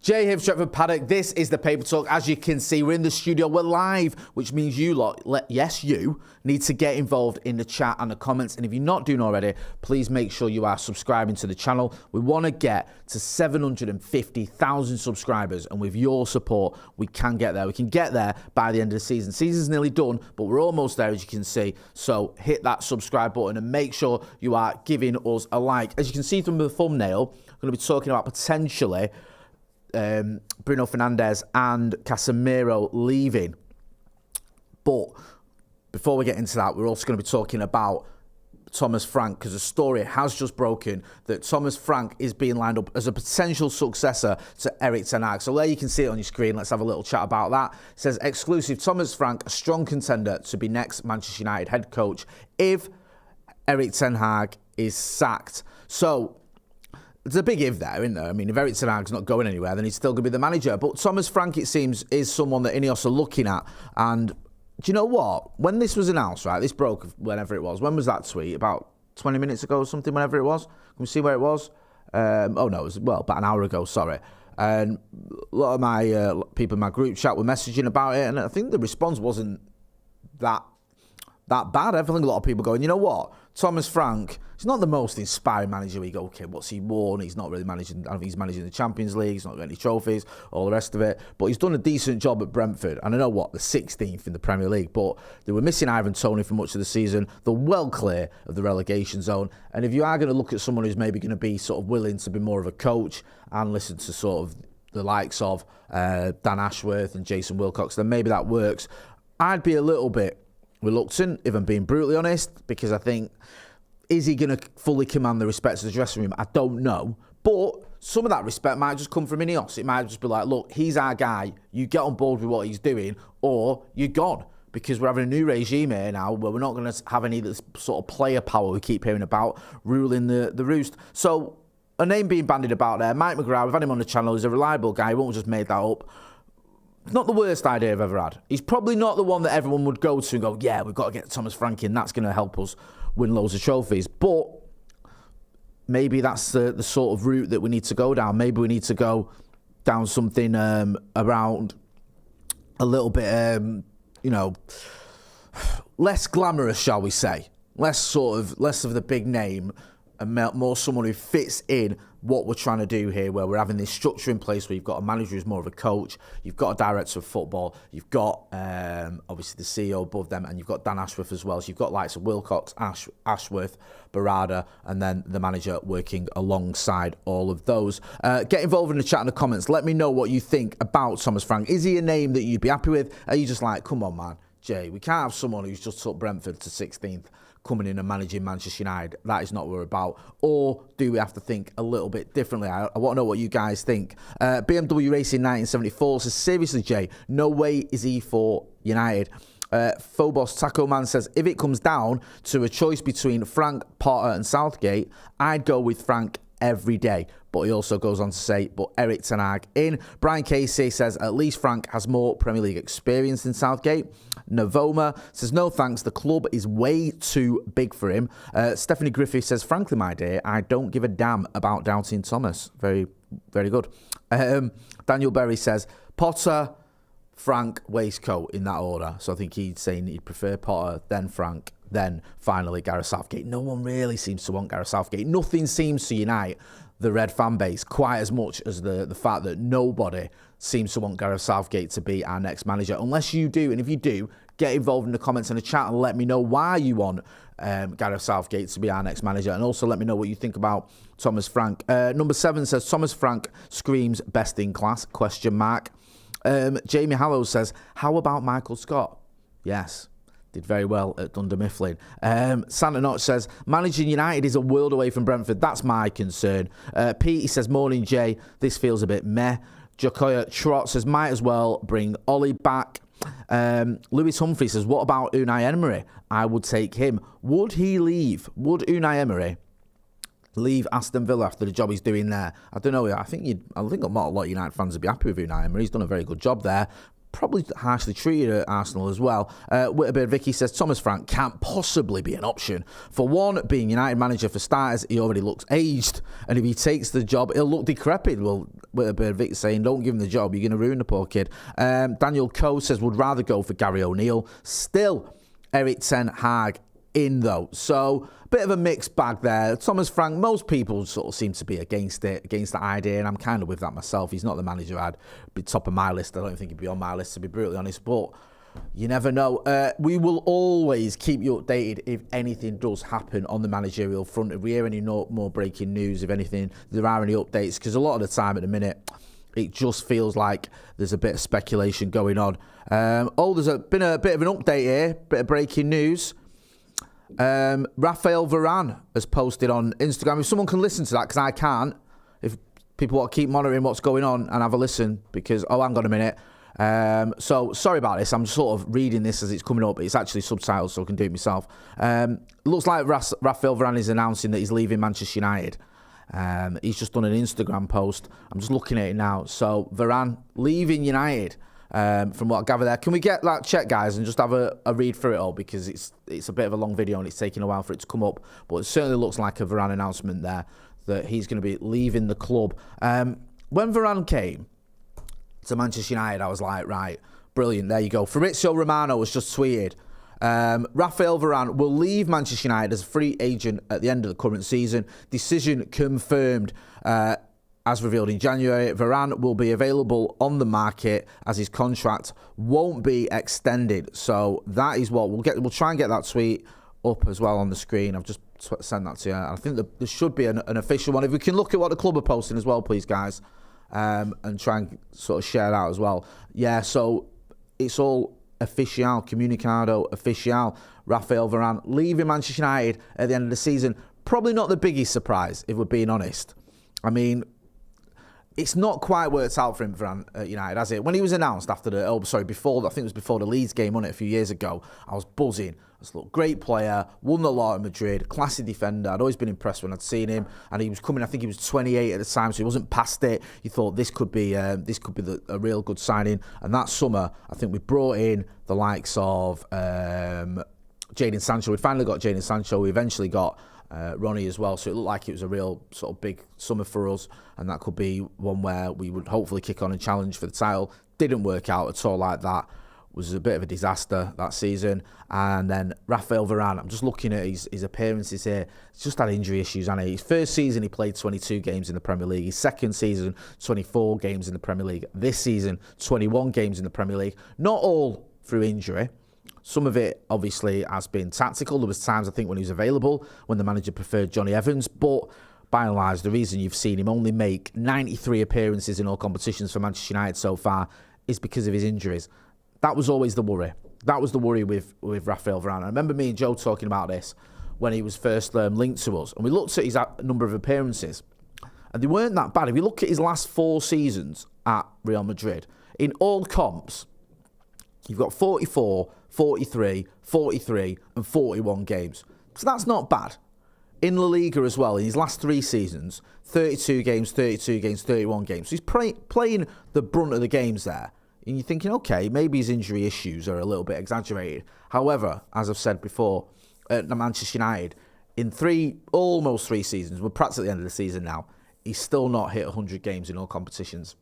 Jay here, Stretford, Paddock. This is the Paper Talk. As you can see, we're in the studio. We're live, which means you lot, yes, you, need to get involved in the chat and the comments. And if you're not doing already, please make sure you are subscribing to the channel. We want to get to 750,000 subscribers. And with your support, we can get there. We can get there by the end of the season. Season's nearly done, but we're almost there, as you can see. So hit that subscribe button and make sure you are giving us a like. As you can see from the thumbnail, I'm going to be talking about potentially Bruno Fernandes and Casemiro leaving. But before we get into that, we're also going to be talking about Thomas Frank, because a story has just broken that Thomas Frank is being lined up as a potential successor to Erik ten Hag. So there you can see it on your screen. Let's have a little chat about that. It says, exclusive, Thomas Frank, a strong contender to be next Manchester United head coach if Erik ten Hag is sacked. So there's a big if there, isn't there? I mean, if Erik ten Hag's not going anywhere, then he's still going to be the manager. But Thomas Frank, it seems, is someone that Ineos are looking at. And do you know what? When this was announced, right, this broke whenever it was. When was that tweet? About 20 minutes ago or something, whenever it was? Can we see where it was? Oh, no, it was, well, about an hour ago, sorry. And a lot of my people in my group chat were messaging about it. And I think the response wasn't that bad. I think a lot of people going, you know what? Thomas Frank, he's not the most inspiring manager. We go, okay, what's he won? He's not really managing, I don't think he's managing the Champions League. He's not got any trophies, all the rest of it. But he's done a decent job at Brentford. And I know what, the 16th in the Premier League. But they were missing Ivan Toney for much of the season. They're well clear of the relegation zone. And if you are going to look at someone who's maybe going to be sort of willing to be more of a coach and listen to sort of the likes of Dan Ashworth and Jason Wilcox, then maybe that works. I'd be a little bit reluctant, if I'm being brutally honest, because I think, is he going to fully command the respect of the dressing room? I don't know. But some of that respect might just come from Ineos. It might just be like, look, he's our guy. You get on board with what he's doing, or you're gone. Because we're having a new regime here now where we're not going to have any of this sort of player power we keep hearing about ruling the roost. So a name being bandied about there, Mike McGrath, we've had him on the channel. He's a reliable guy. He won't just made that up. Not the worst idea I've ever had. He's probably not the one that everyone would go to and go, yeah, we've got to get Thomas Frank in. That's going to help us win loads of trophies. But maybe that's the sort of route that we need to go down. Maybe we need to go down something around a little bit, less glamorous, shall we say. Less of the big name and more someone who fits in what we're trying to do here, where we're having this structure in place where you've got a manager who's more of a coach, you've got a director of football, you've got obviously the CEO above them, and you've got Dan Ashworth as well. So you've got likes of Wilcox, Ashworth, Barada, and then the manager working alongside all of those. Get involved in the chat and the comments. Let me know what you think about Thomas Frank. Is he a name that you'd be happy with? Are you just like, come on, man, Jay, we can't have someone who's just took Brentford to 16th coming in and managing Manchester United. That is not what we're about. Or do we have to think a little bit differently? I want to know what you guys think. BMW Racing 1974 says, seriously, Jay, no way is he for United. Phobos Taco Man says, if it comes down to a choice between Frank, Potter and Southgate, I'd go with Frank every day. But he also goes on to say, but Erik ten Hag in. Brian Casey says, at least Frank has more Premier League experience than Southgate. Novoma says, no thanks, the club is way too big for him. Stephanie Griffith says, frankly, my dear, I don't give a damn about doubting Thomas. Very, very good. Daniel Berry says, Potter, Frank, waistcoat in that order. So I think he's saying he'd prefer Potter, then Frank, then finally Gareth Southgate. No one really seems to want Gareth Southgate. Nothing seems to unite the Red fan base quite as much as the fact that nobody seems to want Gareth Southgate to be our next manager. Unless you do, and if you do, get involved in the comments and the chat and let me know why you want Gareth Southgate to be our next manager. And also let me know what you think about Thomas Frank. Number 7 says, Thomas Frank screams best in class, question mark. Jamie Hallow says, how about Michael Scott? Yes. Did very well at Dunder Mifflin. Santa Notch says, managing United is a world away from Brentford. That's my concern. Pete, he says, morning, Jay. This feels a bit meh. Jokoya Trot says, might as well bring Ollie back. Lewis Humphrey says, what about Unai Emery? I would take him. Would he leave? Would Unai Emery leave Aston Villa after the job he's doing there? I don't know. I think a lot of United fans would be happy with Unai Emery. He's done a very good job there. probably harshly treated at Arsenal as well. Whitterbeard Vicky says Thomas Frank can't possibly be an option. For one, being United manager for starters, he already looks aged, and if he takes the job, he'll look decrepit. Well, Whitterbeard Vicky saying, don't give him the job, you're going to ruin the poor kid. Daniel Coe says, would rather go for Gary O'Neill. Still, Erik ten Hag in though. So, a bit of a mixed bag there. Thomas Frank, most people sort of seem to be against the idea, and I'm kind of with that myself. He's not the manager I'd be top of my list. I don't think he'd be on my list, to be brutally honest, but you never know. We will always keep you updated if anything does happen on the managerial front. If we hear any more breaking news, if anything, there are any updates, because a lot of the time at the minute, it just feels like there's a bit of speculation going on. There's been a bit of an update here, bit of breaking news. Raphael Varane has posted on Instagram. If someone can listen to that, because I can't, if people want to keep monitoring what's going on and have a listen, because, hang on a minute. So, sorry about this. I'm just sort of reading this as it's coming up. It's actually subtitled, so I can do it myself. Looks like Raphael Varane is announcing that he's leaving Manchester United. He's just done an Instagram post. I'm just looking at it now. So, Varane leaving United. From what I gather there. Can we get that check, guys, and just have a read through it all, because it's a bit of a long video and it's taking a while for it to come up, but it certainly looks like a Varane announcement there that he's going to be leaving the club. When Varane came to Manchester United, I was like, right, brilliant, there you go. Fabrizio Romano has just tweeted, Raphael Varane will leave Manchester United as a free agent at the end of the current season. Decision confirmed. As revealed in January, Varane will be available on the market as his contract won't be extended. So that is what we'll try and get that tweet up as well on the screen. I've just sent that to you. I think there should be an official one. If we can look at what the club are posting as well, please, guys, and try and sort of share that as well. Yeah, so it's all official, comunicado official. Raphael Varane leaving Manchester United at the end of the season. Probably not the biggest surprise, if we're being honest. I mean, it's not quite worked out for him, Varane, at United, has it? When he was announced after before, I think it was before the Leeds game, wasn't it, a few years ago, I was buzzing. I was a great player, won the lot at Madrid, classy defender. I'd always been impressed when I'd seen him, and he was coming, I think he was 28 at the time, so he wasn't past it. You thought this could be a real good signing. And that summer, I think we brought in the likes of Jadon Sancho. We finally got Jadon Sancho. We eventually got Ronnie as well, so it looked like it was a real sort of big summer for us, and that could be one where we would hopefully kick on and challenge for the title. Didn't work out at all like that. Was a bit of a disaster that season. And then Raphael Varane, I'm just looking at his appearances here. He's just had injury issues, hasn't he? His first season, he played 22 games in the Premier League. His second season, 24 games in the Premier League. This season, 21 games in the Premier League. Not all through injury. Some of it, obviously, has been tactical. There was times, I think, when he was available, when the manager preferred Johnny Evans. But, by and large, the reason you've seen him only make 93 appearances in all competitions for Manchester United so far is because of his injuries. That was always the worry. That was the worry with Raphael Varane. I remember me and Joe talking about this when he was first linked to us. And we looked at his number of appearances. And they weren't that bad. If you look at his last 4 seasons at Real Madrid, in all comps, you've got 44, 43, 43 and 41 games. So that's not bad. In La Liga as well, in his last 3 seasons, 32 games, 31 games. So he's playing the brunt of the games there. And you're thinking, okay, maybe his injury issues are a little bit exaggerated. However, as I've said before, at Manchester United, in almost 3 seasons, we're practically at the end of the season now, he's still not hit 100 games in all competitions.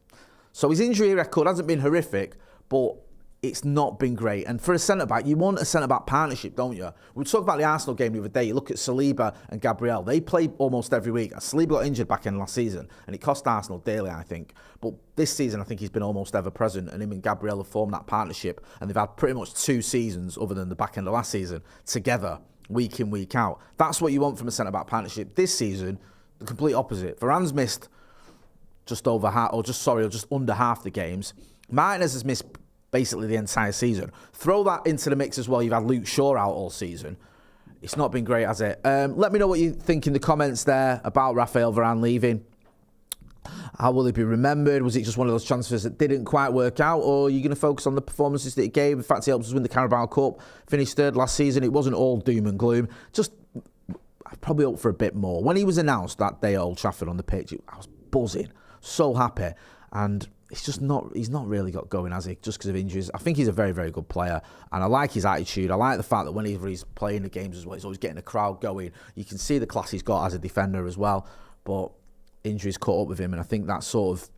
So his injury record hasn't been horrific, but it's not been great. And for a centre-back, you want a centre-back partnership, don't you? We talked about the Arsenal game the other day. You look at Saliba and Gabriel. They play almost every week. Saliba got injured back in last season, and it cost Arsenal dearly, I think. But this season, I think he's been almost ever present, and him and Gabriel have formed that partnership, and they've had pretty much 2 seasons, other than the back end of last season, together, week in, week out. That's what you want from a centre-back partnership. This season, the complete opposite. Varane's missed just under half the games. Martinez has missed basically the entire season. Throw that into the mix as well. You've had Luke Shaw out all season. It's not been great, has it? Let me know what you think in the comments there about Raphael Varane leaving. How will he be remembered? Was it just one of those transfers that didn't quite work out, or are you going to focus on the performances that he gave? In fact, he helped us win the Carabao Cup, finished 3rd last season. It wasn't all doom and gloom. Just, I'd probably hope for a bit more. When he was announced that day at Old Trafford on the pitch, I was buzzing, so happy. And he's not really got going, has he? Just because of injuries. I think he's a very, very good player, and I like his attitude. I like the fact that whenever he's playing the games as well, he's always getting the crowd going. You can see the class he's got as a defender as well, but injuries caught up with him, and I think that's sort of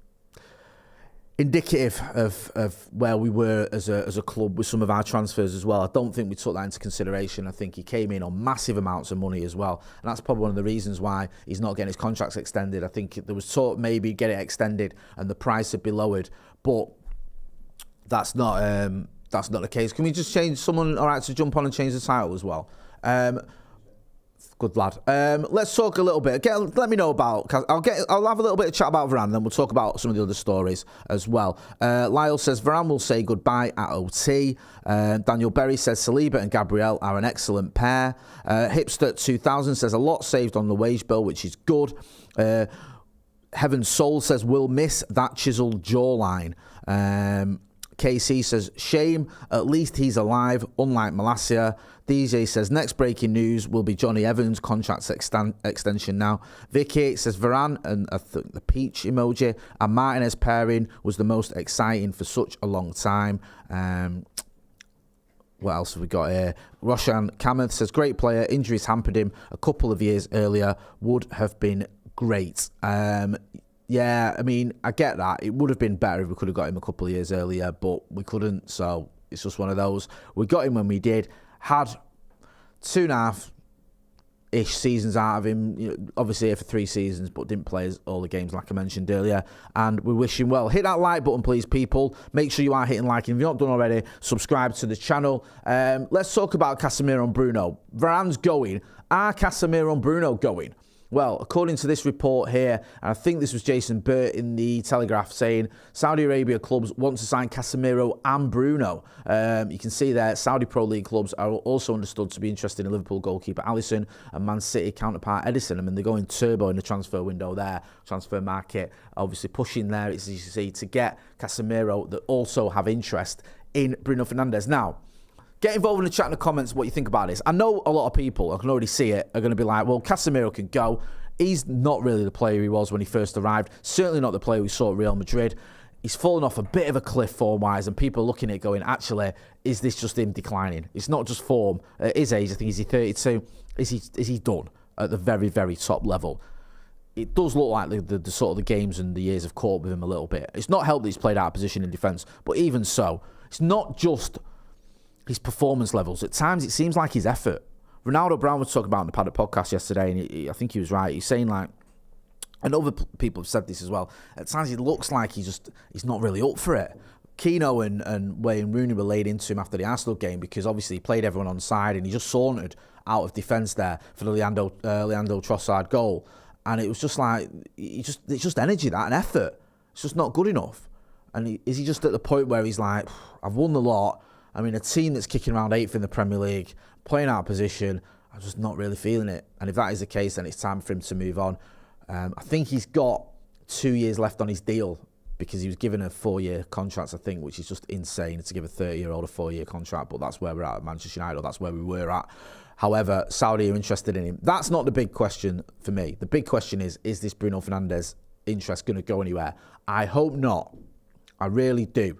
indicative of where we were as a club with some of our transfers as well. I don't think we took that into consideration. I think he came in on massive amounts of money as well, and that's probably one of the reasons why he's not getting his contracts extended. I think there was talk maybe get it extended and the price would be lowered, but that's not the case. Can we just change someone all right to jump on and change the title as well? Good lad. Let's talk a little bit. Let me know about. I'll have a little bit of chat about Varane, then we'll talk about some of the other stories as well. Lyle says Varane will say goodbye at OT. Daniel Berry says Saliba and Gabriel are an excellent pair. Hipster 2000 says a lot saved on the wage bill, which is good. Heaven's Soul says we'll miss that chiseled jawline. KC says, shame, at least he's alive, unlike Malacia. DJ says, next breaking news will be Johnny Evans' contract extension now. Vicky says, Varane and the peach emoji and Martinez pairing was the most exciting for such a long time. What else have we got here? Roshan Kamath says, great player, injuries hampered him a couple of years earlier, would have been great. Yeah, I mean, I get that. It would have been better if we could have got him a couple of years earlier, but we couldn't, so it's just one of those. We got him when we did. Had 2.5-ish seasons out of him, obviously here for 3 seasons, but didn't play all the games like I mentioned earlier, and we wish him well. Hit that like button, please, people. Make sure you are hitting like, and if you're not done already, subscribe to the channel. Let's talk about Casemiro and Bruno. Varane's going. Are Casemiro and Bruno going? Well, according to this report here, and I think this was Jason Burt in the Telegraph saying Saudi Arabia clubs want to sign Casemiro and Bruno. You can see there Saudi Pro League clubs are also understood to be interested in Liverpool goalkeeper Alisson and Man City counterpart Edison. I mean, they're going turbo in the transfer window there, transfer market, obviously pushing there, as you see, to get Casemiro that also have interest in Bruno Fernandes. Now, get involved in the chat in the comments what you think about this. I know a lot of people, I can already see it, are going to be like, well, Casemiro can go. He's not really the player he was when he first arrived. Certainly not the player we saw at Real Madrid. He's fallen off a bit of a cliff form-wise, and people are looking at it going, actually, is this just him declining? It's not just form. At his age, I think, is he 32? Is he done at the very, very top level? It does look like the sort of the games and the years have caught up with him a little bit. It's not helped that he's played out of position in defence, but even so, it's not just his performance levels. At times, it seems like his effort. Ronaldo Brown was talking about in the Paddock podcast yesterday, and I think he was right. He's saying, like, and other people have said this as well, at times it looks like he's not really up for it. Keano and Wayne Rooney were laid into him after the Arsenal game because obviously he played everyone on side and he just sauntered out of defence there for the Leandro Trossard goal. And it was just like, it's just energy, that, and effort. It's just not good enough. And is he just at the point where he's like, I've won the lot. I mean, a team that's kicking around 8th in the Premier League, playing out of position, I'm just not really feeling it. And if that is the case, then it's time for him to move on. I think he's got 2 years left on his deal because he was given a 4-year contract, I think, which is just insane to give a 30-year-old a 4-year contract. But that's where we're at Manchester United, or that's where we were at. However, Saudi are interested in him. That's not the big question for me. The big question is this Bruno Fernandes interest going to go anywhere? I hope not. I really do.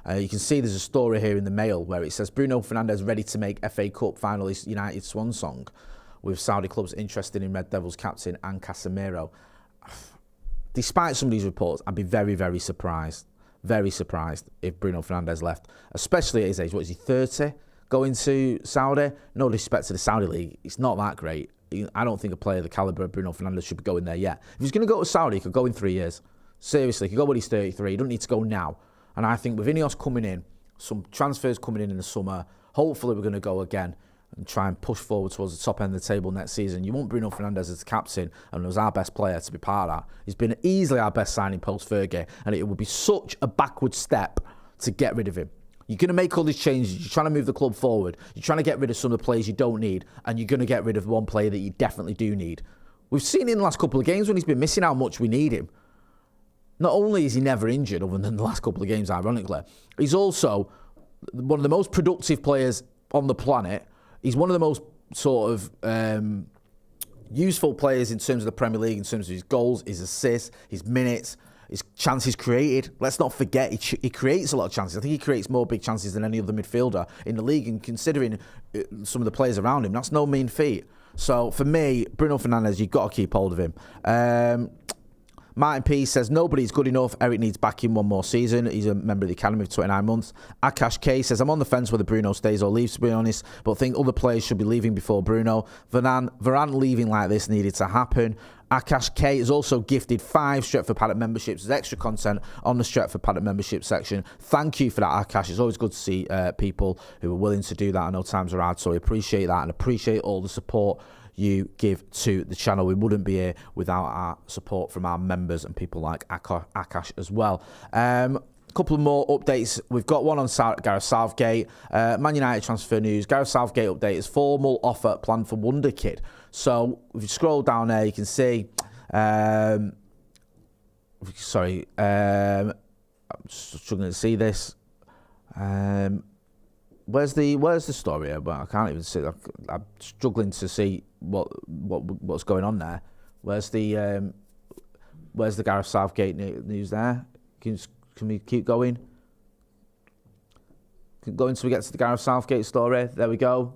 You can see there's a story here in the Mail where it says Bruno Fernandes ready to make FA Cup finalist United swan song, with Saudi clubs interested in Red Devils captain and Casemiro. Despite some of these reports, I'd be very, very surprised if Bruno Fernandes left, especially at his age. What is he, 30? Going to Saudi? No disrespect to the Saudi league, it's not that great. I don't think a player the calibre of Bruno Fernandes should be going there yet. If he's going to go to Saudi, he could go in 3 years. Seriously, he could go when he's 33. He doesn't need to go now. And I think with Ineos coming in, some transfers coming in the summer, hopefully we're going to go again and try and push forward towards the top end of the table next season. You want Bruno Fernandes as the captain and as our best player to be part of that. He's been easily our best signing post-Fergie, and it would be such a backward step to get rid of him. You're going to make all these changes. You're trying to move the club forward. You're trying to get rid of some of the players you don't need, and you're going to get rid of one player that you definitely do need. We've seen in the last couple of games when he's been missing how much we need him. Not only is he never injured, other than the last couple of games, ironically, he's also one of the most productive players on the planet. He's one of the most sort of useful players in terms of the Premier League, in terms of his goals, his assists, his minutes. His chances created. Let's not forget, he creates a lot of chances. I think he creates more big chances than any other midfielder in the league. And considering some of the players around him, that's no mean feat. So for me, Bruno Fernandes, you've got to keep hold of him. Martin P says, nobody's good enough. Eric needs back in one more season. He's a member of the academy for 29 months. Akash K says, I'm on the fence whether Bruno stays or leaves, to be honest, but think other players should be leaving before Bruno. Varane leaving like this needed to happen. Akash K has also gifted 5 Stretford Paddock memberships as extra content on the Stretford Paddock membership section. Thank you for that, Akash. It's always good to see people who are willing to do that. I know times are hard, so I appreciate that and appreciate all the support you give to the channel. We wouldn't be here without our support from our members and people like Akash as well. Couple of more updates. We've got one on Gareth Southgate. Man United transfer news. Gareth Southgate update is formal offer planned for Wonder Kid. So if you scroll down there, you can see. I'm struggling to see this. Where's the story here? Well, I can't even see. I'm struggling to see what's going on there. Where's the Gareth Southgate news there? Can we keep going? Keep going until we get to the Gareth Southgate story. There we go.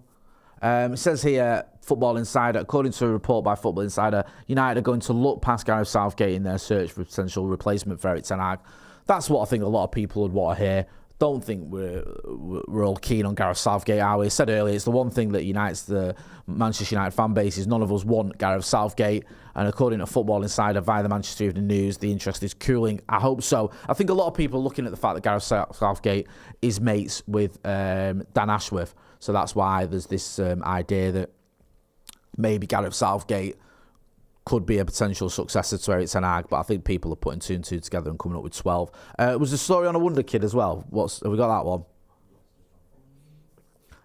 It says here, Football Insider, according to a report by Football Insider, United are going to look past Gareth Southgate in their search for a potential replacement for Eric Ten Hag. That's what I think a lot of people would want to hear. Don't think we're all keen on Gareth Southgate, are we? I said earlier, it's the one thing that unites the Manchester United fan base is none of us want Gareth Southgate. And according to Football Insider via the Manchester Evening News, the interest is cooling. I hope so. I think a lot of people are looking at the fact that Gareth Southgate is mates with Dan Ashworth. So that's why there's this idea that maybe Gareth Southgate could be a potential successor to Eric Ten Hag, but I think people are putting 2 and 2 together and coming up with 12. Was a story on a Wonder Kid as well. Have we got that one?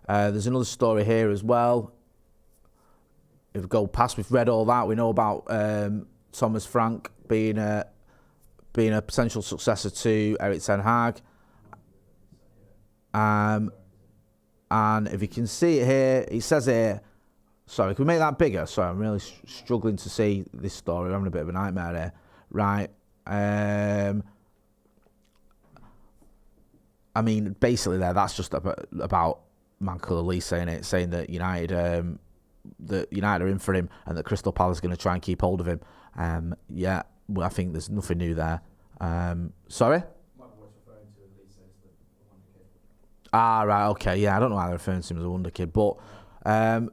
There's another story here as well. If we go past, we've read all that. We know about Thomas Frank being a potential successor to Eric Ten Hag. And if you can see it here, it says here. Sorry, can we make that bigger? Sorry, I'm really struggling to see this story. I'm having a bit of a nightmare here. Right. I mean, basically that's just about Michael Elise saying that United are in for him and that Crystal Palace are going to try and keep hold of him. I think there's nothing new there. Sorry? Right, okay. Yeah, I don't know why they're referring to him as a Wonder Kid, but... I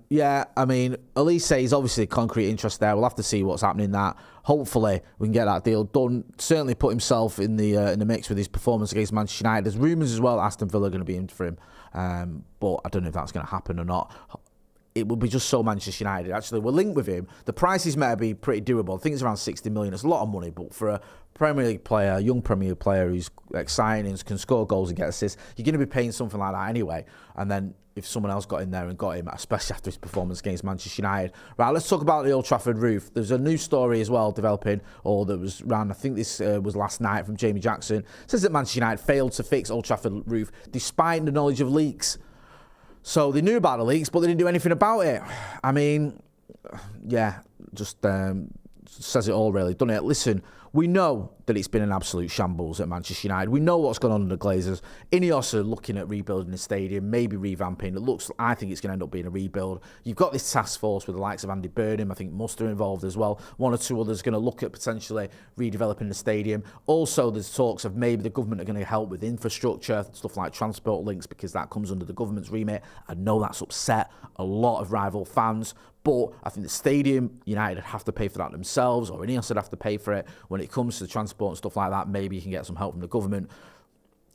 mean, Elise is obviously concrete interest there. We'll have to see what's happening that. Hopefully, we can get that deal done. Certainly put himself in the mix with his performance against Manchester United. There's rumours as well Aston Villa are going to be in for him, but I don't know if that's going to happen or not. It would be just so Manchester United. Actually, we're linked with him. The prices may be pretty doable. I think it's around 60 million. It's a lot of money, but for a Premier League player, a young Premier League player who's exciting and can score goals and get assists, you're going to be paying something like that anyway. And then if someone else got in there and got him, especially after his performance against Manchester United. Right, let's talk about the Old Trafford roof. There's a new story as well developing, or that was ran, I think this was last night from Jamie Jackson. It says that Manchester United failed to fix Old Trafford roof despite the knowledge of leaks. So they knew about the leaks, but they didn't do anything about it. I mean, just says it all really, doesn't it? Listen, we know that it's been an absolute shambles at Manchester United. We know what's going on in the Glazers. Ineos are looking at rebuilding the stadium, maybe revamping. I think it's going to end up being a rebuild. You've got this task force with the likes of Andy Burnham. I think Muster involved as well. 1 or 2 others going to look at potentially redeveloping the stadium. Also, there's talks of maybe the government are going to help with infrastructure, stuff like transport links, because that comes under the government's remit. I know that's upset a lot of rival fans. But I think the stadium, United would have to pay for that themselves, or Ineos would have to pay for it. When it comes to transport and stuff like that, maybe you can get some help from the government.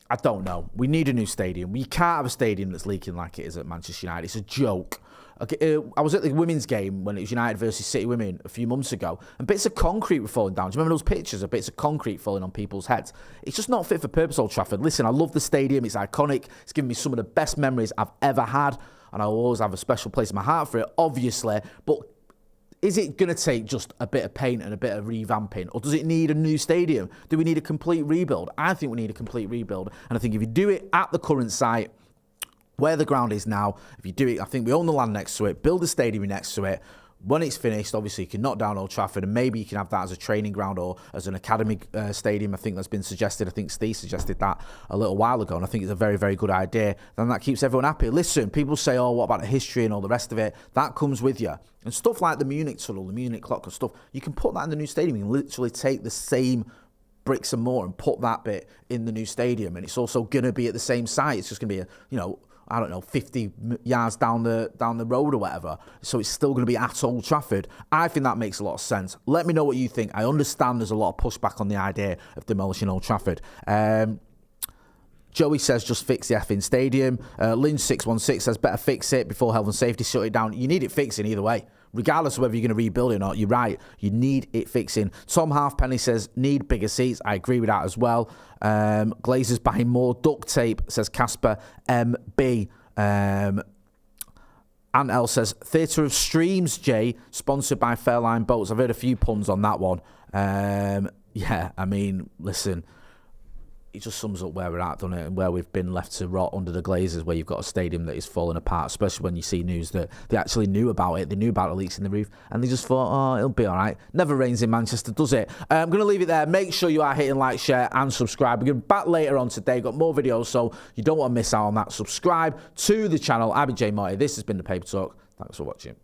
I don't know. We need a new stadium. We can't have a stadium that's leaking like it is at Manchester United. It's a joke. Okay, I was at the women's game when it was United versus City Women a few months ago, and bits of concrete were falling down. Do you remember those pictures of bits of concrete falling on people's heads? It's just not fit for purpose, Old Trafford. Listen, I love the stadium. It's iconic. It's given me some of the best memories I've ever had, and I'll always have a special place in my heart for it, obviously. But is it going to take just a bit of paint and a bit of revamping, or does it need a new stadium? Do we need a complete rebuild? I think we need a complete rebuild, and I think if you do it at the current site, where the ground is now, if you do it, I think we own the land next to it, build a stadium next to it, When it's finished, obviously you can knock down Old Trafford and maybe you can have that as a training ground or as an academy stadium. I think that's been suggested. I think Steve suggested that a little while ago, and I think it's a very, very good idea. Then that keeps everyone happy. Listen, people say, oh, what about the history and all the rest of it? That comes with you. And stuff like the Munich tunnel, the Munich clock and stuff, you can put that in the new stadium. You can literally take the same bricks and mortar and put that bit in the new stadium, and it's also going to be at the same site. It's just going to be I don't know, 50 yards down the road or whatever. So it's still going to be at Old Trafford. I think that makes a lot of sense. Let me know what you think. I understand there's a lot of pushback on the idea of demolishing Old Trafford. Joey says, just fix the effing stadium. Lynch616 says, better fix it before health and safety shut it down. You need it fixing either way. Regardless of whether you're going to rebuild it or not, you're right. You need it fixing. Tom Halfpenny says, need bigger seats. I agree with that as well. Glazers buying more duct tape, says Casper MB. Antel says, Theatre of Streams, Jay, sponsored by Fairline Boats. I've heard a few puns on that one. Yeah, I mean, listen, it just sums up where we're at, doesn't it? And where we've been left to rot under the Glazers, where you've got a stadium that is falling apart, especially when you see news that they actually knew about it. They knew about the leaks in the roof, and they just thought, oh, it'll be all right. Never rains in Manchester, does it? I'm going to leave it there. Make sure you are hitting like, share, and subscribe. We're going to be back later on today. Got more videos, so you don't want to miss out on that. Subscribe to the channel. I've been Jay Motty. This has been The Paper Talk. Thanks for watching.